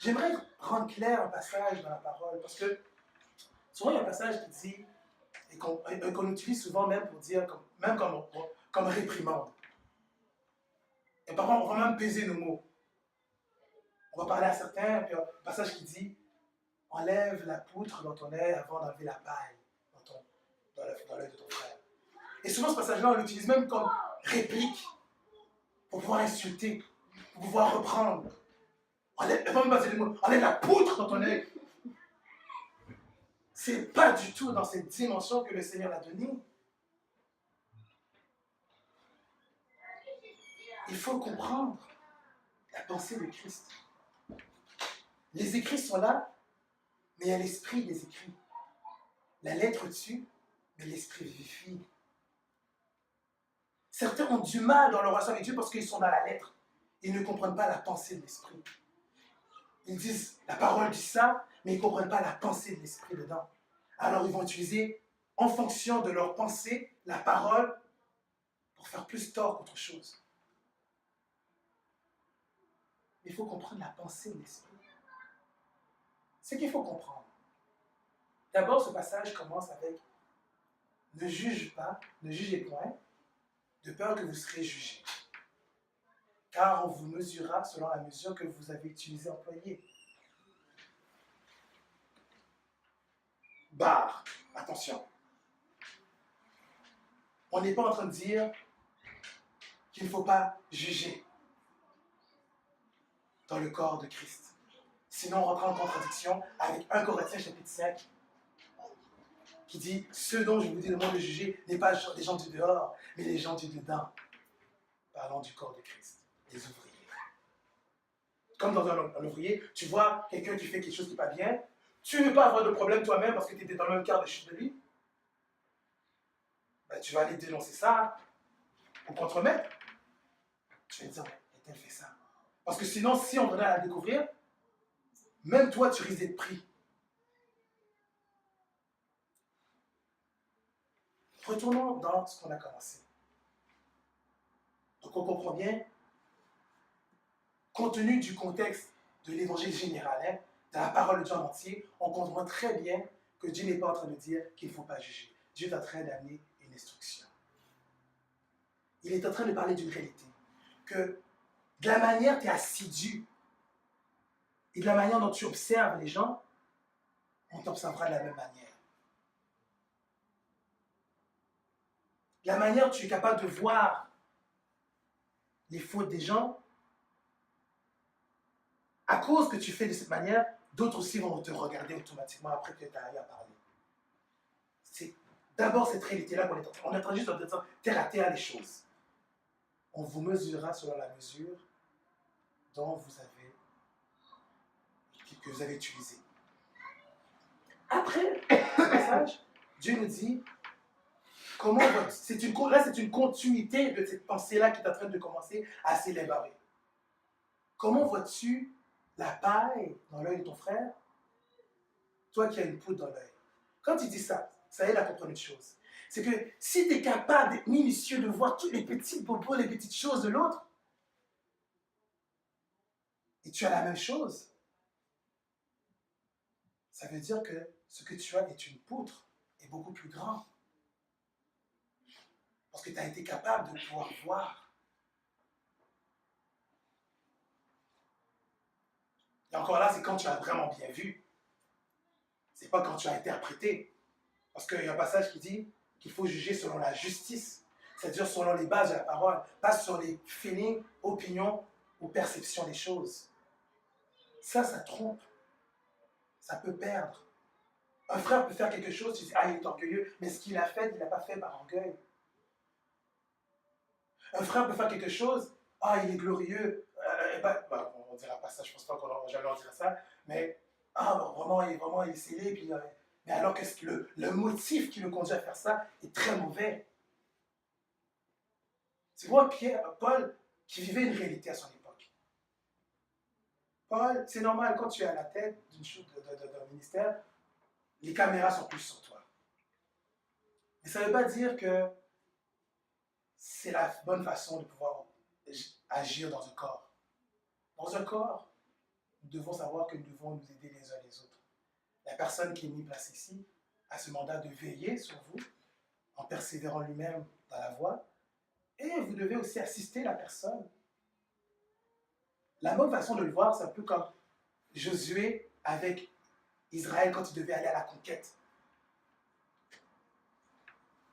J'aimerais rendre clair un passage dans la parole, parce que souvent il y a un passage qui dit, et qu'on utilise souvent même pour dire, même comme réprimande. Et parfois, on va même peser nos mots. On va parler à certains, puis un passage qui dit, enlève la poutre dans ton œil avant d'enlever la paille dans l'œil de ton frère. Et souvent, ce passage-là, on l'utilise même comme réplique pour pouvoir insulter, pour pouvoir reprendre. Enlève la poutre dans ton œil. C'est pas du tout dans cette dimension que le Seigneur a donnée. Il faut comprendre la pensée de Christ. Les écrits sont là, mais il y a l'esprit des écrits. La lettre tue, mais l'esprit vivifie. Certains ont du mal dans leur relation avec Dieu parce qu'ils sont dans la lettre. Ils ne comprennent pas la pensée de l'esprit. Ils disent, la parole dit ça, mais ils ne comprennent pas la pensée de l'esprit dedans. Alors ils vont utiliser, en fonction de leur pensée, la parole pour faire plus tort qu'autre chose. Il faut comprendre la pensée de l'esprit. C'est qu'il faut comprendre. D'abord, ce passage commence avec « Ne juge pas, ne jugez point, de peur que vous serez jugés. Car on vous mesurera selon la mesure que vous avez utilisée, employée. » Barre, attention. On n'est pas en train de dire qu'il ne faut pas juger dans le corps de Christ. Sinon, on rentre en contradiction avec 1 Corinthiens chapitre 5 qui dit « Ceux dont je vous dis le mot de juger n'est pas les gens du dehors, mais les gens du dedans. » Parlons du corps de Christ, les ouvriers. Comme dans un ouvrier, tu vois quelqu'un qui fait quelque chose qui n'est pas bien, tu ne veux pas avoir de problème toi-même parce que tu étais dans le même quart de chute de lui. Ben, tu vas aller dénoncer ça au contremaître. Tu vas dire, elle fait ça. Parce que sinon, si on venait à la découvrir, même toi, tu risques d'être pris. Retournons dans ce qu'on a commencé. Donc on comprend bien, compte tenu du contexte de l'évangile général, de la parole de Dieu en entier, on comprend très bien que Dieu n'est pas en train de dire qu'il ne faut pas juger. Dieu est en train d'amener une instruction. Il est en train de parler d'une réalité. Que de la manière tu es assidu et de la manière dont tu observes les gens, on t'observera de la même manière. La manière dont tu es capable de voir les fautes des gens, à cause que tu fais de cette manière, d'autres aussi vont te regarder automatiquement après que tu as eu à parler. C'est d'abord cette réalité-là qu'on est en train. On est en train juste de dire terre à terre les choses. On vous mesurera selon la mesure dont que vous avez utilisée. Après ce passage, Dieu nous dit comment c'est une continuité de cette pensée-là qui est en train de commencer à s'élaborer. Comment vois-tu la paille dans l'œil de ton frère, toi qui as une poudre dans l'œil? Quand il dit ça, ça aide à comprendre une chose. C'est que si tu es capable d'être minutieux, de voir tous les petits bobos, les petites choses de l'autre, et tu as la même chose, ça veut dire que ce que tu as est une poutre, est beaucoup plus grand. Parce que tu as été capable de pouvoir voir. Et encore là, c'est quand tu as vraiment bien vu. C'est pas quand tu as interprété. Parce qu'il y a un passage qui dit qu'il faut juger selon la justice, c'est-à-dire selon les bases de la parole, pas sur les feelings, opinions ou perceptions des choses. Ça trompe. Ça peut perdre. Un frère peut faire quelque chose, tu dis, ah, il est orgueilleux, mais ce qu'il a fait, il ne l'a pas fait par orgueil. Un frère peut faire quelque chose, ah, il est glorieux. On ne dira pas ça, je ne pense pas qu'on jamais en dira ça, mais vraiment, il est scellé, puis, mais alors que le motif qui le conduit à faire ça est très mauvais. Tu vois, Paul, qui vivait une réalité à son époque. Paul, c'est normal, quand tu es à la tête d'un ministère, les caméras sont plus sur toi. Mais ça ne veut pas dire que c'est la bonne façon de pouvoir agir dans un corps. Dans un corps, nous devons savoir que nous devons nous aider les uns les autres. La personne qui est mise place ici a ce mandat de veiller sur vous en persévérant lui-même dans la voie. Et vous devez aussi assister la personne. La bonne façon de le voir, c'est un peu comme Josué avec Israël quand il devait aller à la conquête.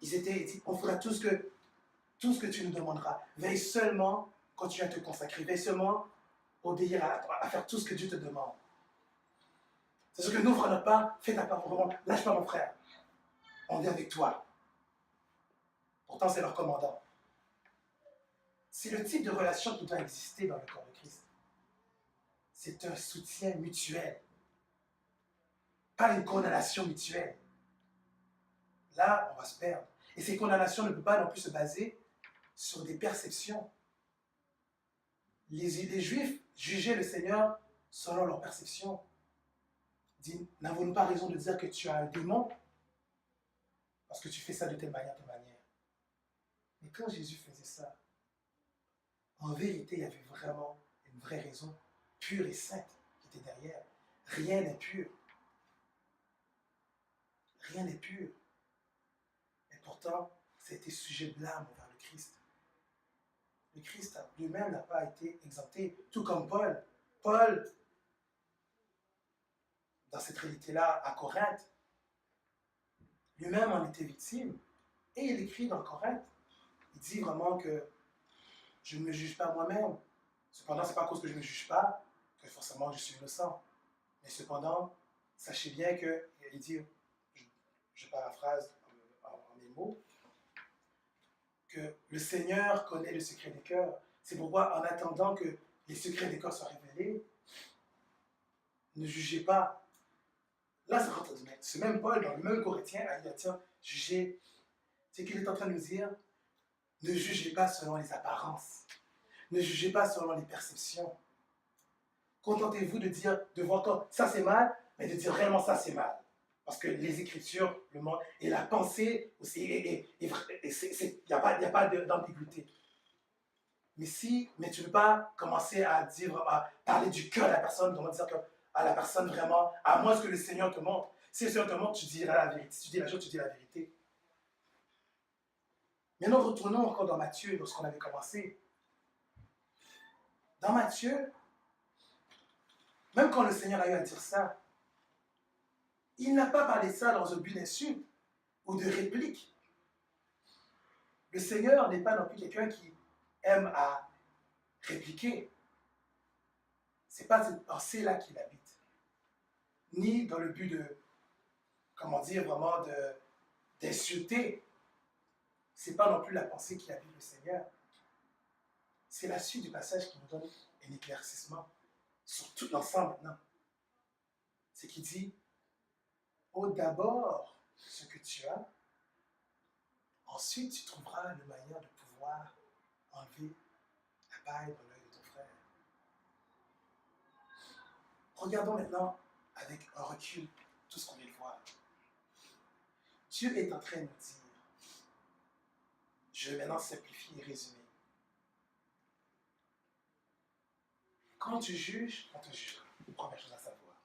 Ils étaient dit, on fera tout ce que tu nous demanderas. Veille seulement quand tu viens te consacrer. Veille seulement obéir à faire tout ce que Dieu te demande. C'est ce que nous, frère, notre part, fais ta part vraiment. Lâche pas mon frère. On est avec toi. Pourtant, c'est leur commandant. C'est le type de relation qui doit exister dans le corps de Christ. C'est un soutien mutuel. Pas une condamnation mutuelle. Là, on va se perdre. Et ces condamnations ne peuvent pas non plus se baser sur des perceptions. Les Juifs jugeaient le Seigneur selon leur perception. N'avons-nous pas raison de dire que tu as un démon parce que tu fais ça de telle manière, Mais quand Jésus faisait ça, en vérité, il y avait vraiment une vraie raison pure et sainte qui était derrière. Rien n'est pur. Rien n'est pur. Et pourtant, ça a été sujet de blâme envers le Christ. Le Christ lui-même n'a pas été exempté, tout comme Paul. Paul, dans cette réalité-là, à Corinthe, lui-même en était victime. Et il écrit dans Corinthe, il dit vraiment que je ne me juge pas moi-même. Cependant, ce n'est pas à cause que je ne me juge pas que forcément je suis innocent. Mais cependant, sachez bien que, il dit, je paraphrase en mes mots, que le Seigneur connaît le secret des cœurs. C'est pourquoi, en attendant que les secrets des cœurs soient révélés, ne jugez pas. Là, ça rentre dedans. Ce même Paul, dans le même Corinthien, a dit, tiens, jugez. C'est qu'il est en train de nous dire, ne jugez pas selon les apparences. Ne jugez pas selon les perceptions. Contentez-vous de dire, de voir comme ça c'est mal, mais de dire réellement ça c'est mal. Parce que les Écritures, le monde, et la pensée aussi, il n'y a pas d'ambiguïté. Mais tu ne peux pas commencer à dire, à parler du cœur de la personne, comment dire à la personne vraiment, à moins que le Seigneur te montre. Si le Seigneur te montre, tu diras la vérité. Si tu dis la chose, tu dis la vérité. Maintenant, retournons encore dans Matthieu, lorsqu'on avait commencé. Dans Matthieu, même quand le Seigneur a eu à dire ça, il n'a pas parlé ça dans un but d'insulte ou de réplique. Le Seigneur n'est pas non plus quelqu'un qui aime à répliquer. Ce n'est pas cette pensée-là qu'il habite. Ni dans le but de, comment dire, vraiment d'insulter. Ce n'est pas non plus la pensée qui habite le Seigneur. C'est la suite du passage qui nous donne un éclaircissement sur tout l'ensemble maintenant. C'est qu'il dit, oh d'abord ce que tu as, ensuite tu trouveras une manière de pouvoir enlever la paille dans l'œil de ton frère. Regardons maintenant avec un recul tout ce qu'on vient de voir. Dieu est en train de nous dire, je vais maintenant simplifier et résumer. Quand tu juges, on te jugera. Première chose à savoir.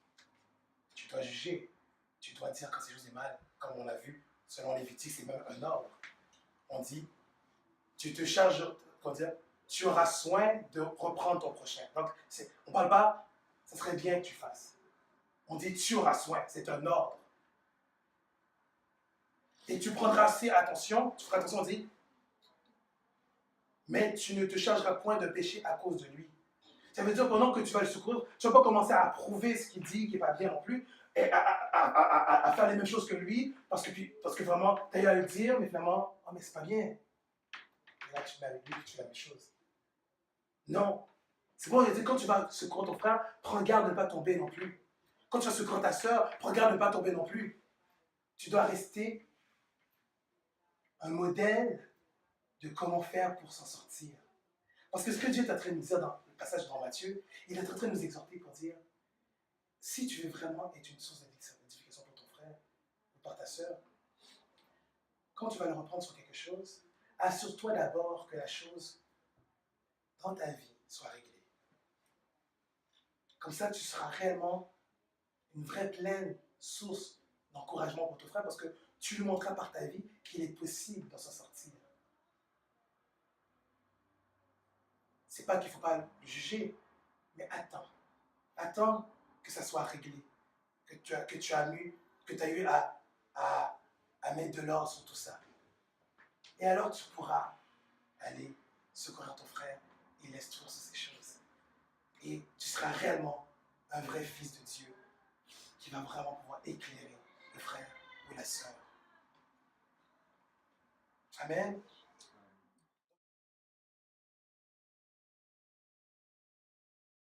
Tu dois juger. Tu dois dire quand quelque chose est mal, comme on l'a vu, selon Lévitique, c'est même un ordre. On dit, tu te charges, tu auras soin de reprendre ton prochain. Donc, on ne parle pas, ce serait bien que tu fasses. On dit, tu auras soin, c'est un ordre. Et tu prendras assez attention, tu feras attention, on dit, mais tu ne te chargeras point de péché à cause de lui. Ça veut dire pendant que tu vas le secourir, tu ne vas pas commencer à approuver ce qu'il dit, qui n'est pas bien non plus, et à faire les mêmes choses que lui, parce que vraiment, tu as eu à le dire, mais finalement, oh mais c'est pas bien. Et là, tu mets avec lui, tu fais la même chose. Non. C'est bon, il dit, quand tu vas secourir ton frère, prends garde de ne pas tomber non plus. Quand tu vas secourir ta soeur, prends garde de ne pas tomber non plus. Tu dois rester un modèle de comment faire pour s'en sortir. Parce que ce que Dieu est en train de nous dire dans le passage dans Matthieu, il est en train de nous exhorter pour dire, si tu veux vraiment être une source d'édification pour ton frère ou pour ta soeur, quand tu vas le reprendre sur quelque chose, assure-toi d'abord que la chose dans ta vie soit réglée. Comme ça, tu seras réellement une vraie pleine source d'encouragement pour ton frère parce que tu lui montreras par ta vie qu'il est possible d'en s'en sortir. C'est pas qu'il ne faut pas le juger, mais attends. Attends que ça soit réglé, que tu as eu à mettre de l'ordre sur tout ça. Et alors tu pourras aller secourir ton frère et laisse tout sur ces choses. Et tu seras réellement un vrai fils de Dieu qui va vraiment pouvoir éclairer le frère ou la sœur. Amen.